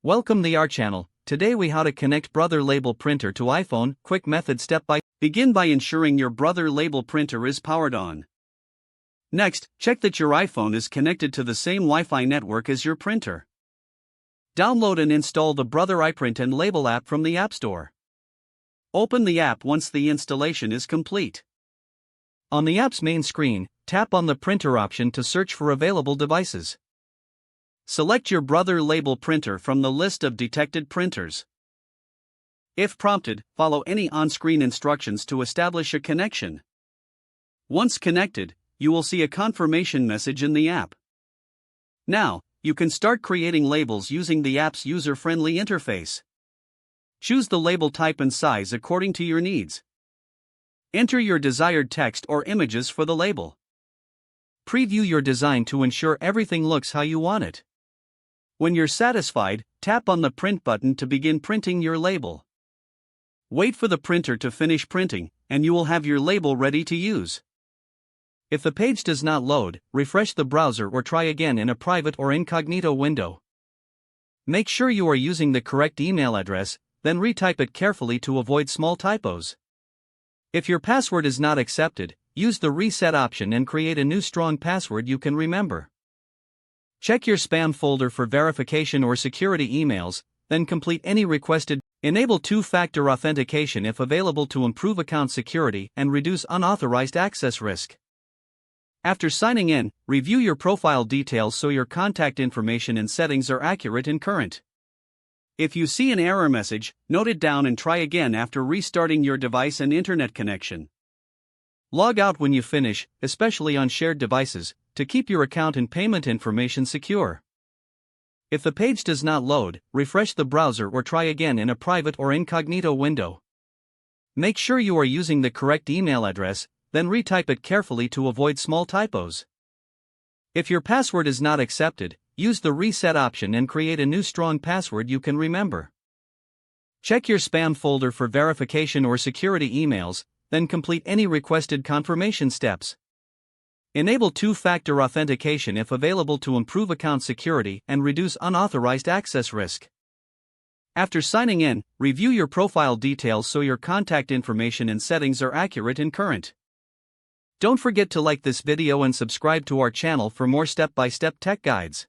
Welcome to our channel. Today we how to connect Brother Label printer to iPhone. Quick method step by. Begin by ensuring your Brother Label printer is powered on. Next, check that your iPhone is connected to the same Wi-Fi network as your printer. Download and install the Brother iPrint and Label app from the App Store. Open the app once the installation is complete. On the app's main screen, tap on the printer option to search for available devices. Select your Brother Label printer from the list of detected printers. If prompted, follow any on-screen instructions to establish a connection. Once connected, you will see a confirmation message in the app. Now, you can start creating labels using the app's user-friendly interface. Choose the label type and size according to your needs. Enter your desired text or images for the label. Preview your design to ensure everything looks how you want it. When you're satisfied, tap on the print button to begin printing your label. Wait for the printer to finish printing, and you will have your label ready to use. If the page does not load, refresh the browser or try again in a private or incognito window. Make sure you are using the correct email address, then retype it carefully to avoid small typos. If your password is not accepted, use the reset option and create a new strong password you can remember. Check your spam folder for verification or security emails, then complete any requested. Enable two-factor authentication if available to improve account security and reduce unauthorized access risk. After signing in, review your profile details so your contact information and settings are accurate and current. If you see an error message, note it down and try again after restarting your device and internet connection. Log out when you finish, especially on shared devices, to keep your account and payment information secure. If the page does not load, refresh the browser or try again in a private or incognito window. Make sure you are using the correct email address, then retype it carefully to avoid small typos. If your password is not accepted, use the reset option and create a new strong password you can remember. Check your spam folder for verification or security emails, then complete any requested confirmation steps. Enable two-factor authentication if available to improve account security and reduce unauthorized access risk. After signing in, review your profile details so your contact information and settings are accurate and current. Don't forget to like this video and subscribe to our channel for more step-by-step tech guides.